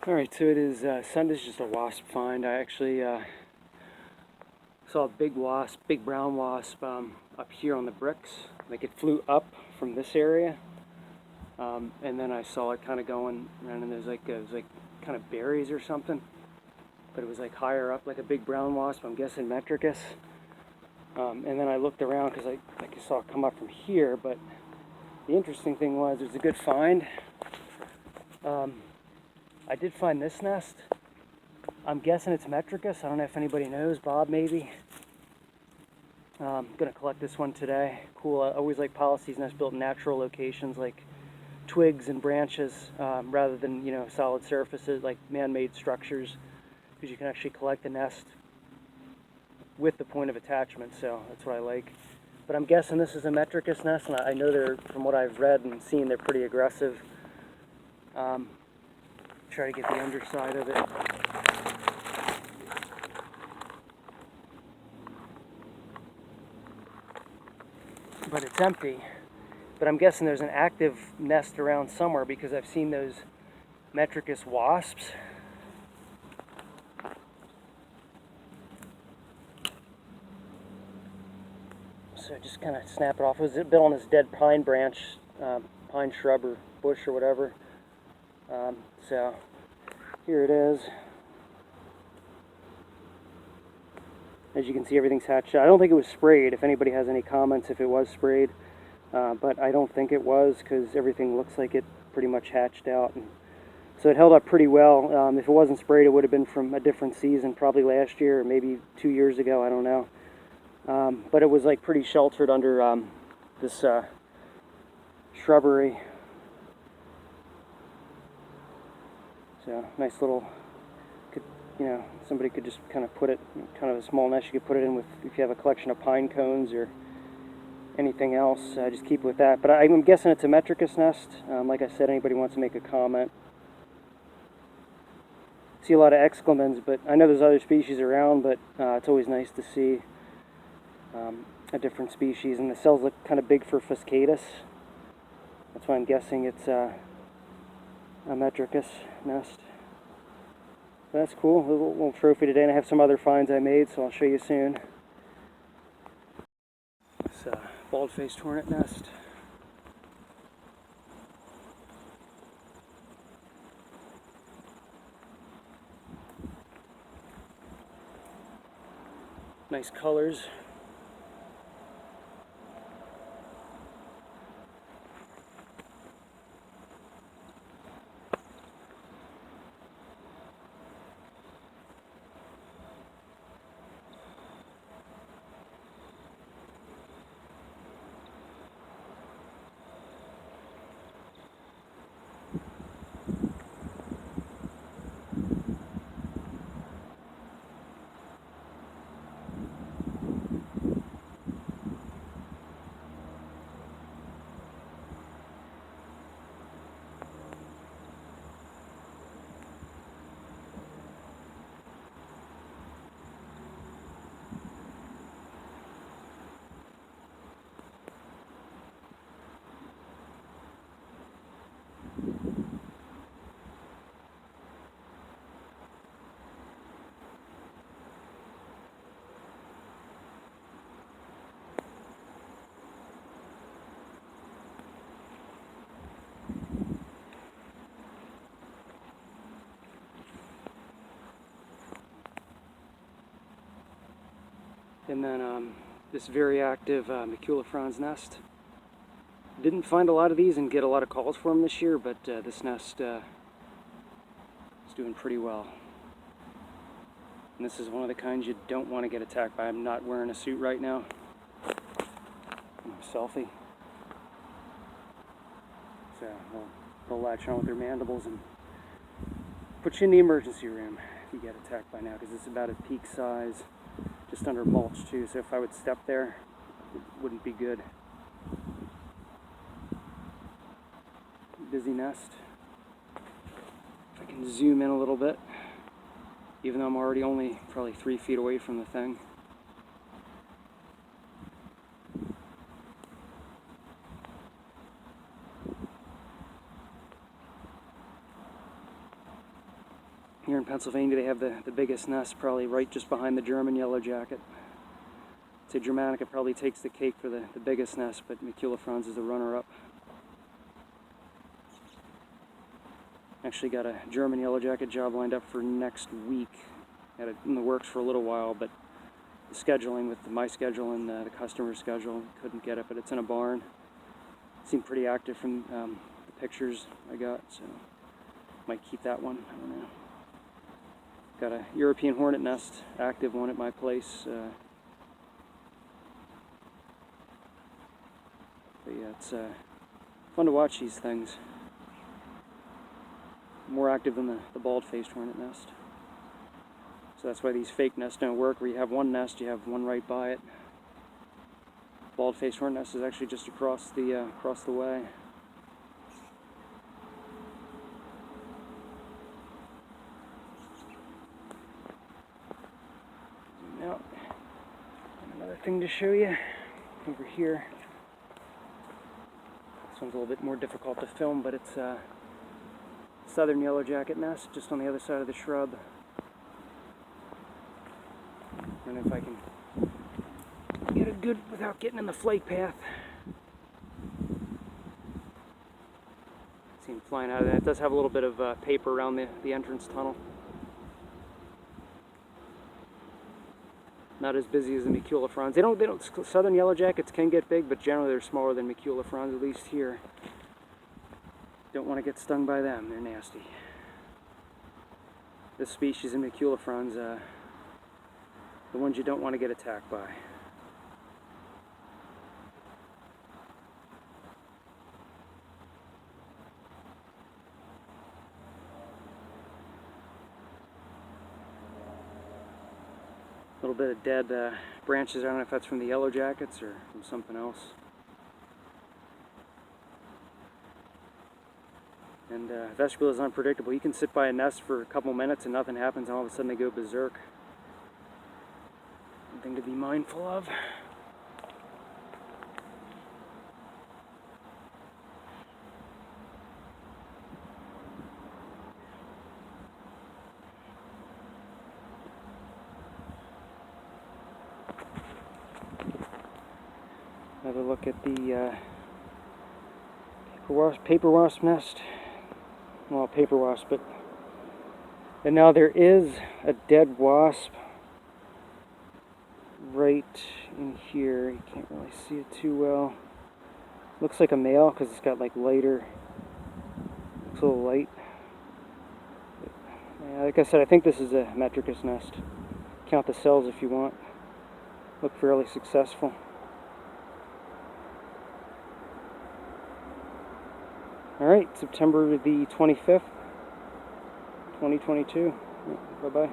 Alright, so it is Sunday's just a wasp find. I actually saw a big wasp, big brown wasp up here on the bricks. Like it flew up from this area, and then I saw it kind of going around, and it was like kind of berries or something, but it was like higher up, like a big brown wasp. I'm guessing metricus. And then I looked around because I saw it come up from here, but the interesting thing was it was a good find. I did find this nest. I'm guessing it's metricus. I don't know if anybody knows. Bob, maybe. I'm going to collect this one today. Cool. I always like Polistes nests built in natural locations like twigs and branches rather than, solid surfaces like man-made structures, because you can actually collect the nest with the point of attachment, so that's what I like. But I'm guessing this is a metricus nest, and I know they're, from what I've read and seen, they're pretty aggressive. Try to get the underside of it. But it's empty. But I'm guessing there's an active nest around somewhere because I've seen those metricus wasps. So just kind of snap it off. It was built on this dead pine branch, pine shrub or bush or whatever. So here it is. As you can see, everything's hatched out. I don't think it was sprayed. If anybody has any comments if it was sprayed, but I don't think it was because everything looks like it pretty much hatched out. And so it held up pretty well. If it wasn't sprayed, it would have been from a different season, probably last year or maybe 2 years ago. I don't know. But it was like pretty sheltered under this shrubbery. So nice little, somebody could just kind of put it, kind of a small nest you could put it in with if you have a collection of pine cones or anything else. Just keep it with that. But I'm guessing it's a metricus nest. Like I said, anybody wants to make a comment. See a lot of exclamens, but I know there's other species around, but it's always nice to see a different species. And the cells look kind of big for fuscatus. That's why I'm guessing it's a metricus nest. That's cool. A little trophy today, and I have some other finds I made, so I'll show you soon. It's a bald-faced hornet nest. Nice colors. And then this very active maculfons nest. Didn't find a lot of these and get a lot of calls for them this year, but this nest is doing pretty well. And this is one of the kinds you don't want to get attacked by. I'm not wearing a suit right now. Selfie. So they'll latch on with their mandibles and put you in the emergency room if you get attacked by now, because it's about a peak size. Just under mulch too, so if I would step there, it wouldn't be good. Busy nest. If I can zoom in a little bit, even though I'm already only probably 3 feet away from the thing. Here in Pennsylvania, they have the biggest nest, probably right just behind the German yellow jacket. I'd say Germanica probably takes the cake for the biggest nest, but maculfons is the runner-up. Actually got a German yellow jacket job lined up for next week. Had it in the works for a little while, but the scheduling with my schedule and the customer's schedule, couldn't get it, but it's in a barn. Seemed pretty active from the pictures I got, so might keep that one, I don't know. Got a European hornet nest, active one at my place. But yeah, it's fun to watch these things. More active than the bald-faced hornet nest. So that's why these fake nests don't work, where you have one nest, you have one right by it. Bald-faced hornet nest is actually just across the way. Now, another thing to show you over here. This one's a little bit more difficult to film, but it's southern yellow jacket nest, just on the other side of the shrub. I don't know if I can get it good without getting in the flight path. See him flying out of there. It does have a little bit of paper around the entrance tunnel. Not as busy as the maculfons. They don't. Southern yellow jackets can get big, but generally they're smaller than maculfons, at least here. Don't want to get stung by them. They're nasty. This species of maculfons, the ones you don't want to get attacked by. A little bit of dead branches. I don't know if that's from the yellow jackets or from something else. And vespula is unpredictable. You can sit by a nest for a couple minutes and nothing happens, and all of a sudden they go berserk. Something to be mindful of. Another look at the paper wasp nest. Well, paper wasp, but and now there is a dead wasp right in here. You can't really see it too well. Looks like a male because it's got like lighter. Looks a little light. But, yeah, like I said, I think this is a metricus nest. Count the cells if you want. Look fairly successful. Alright, September the 25th, 2022. Bye-bye.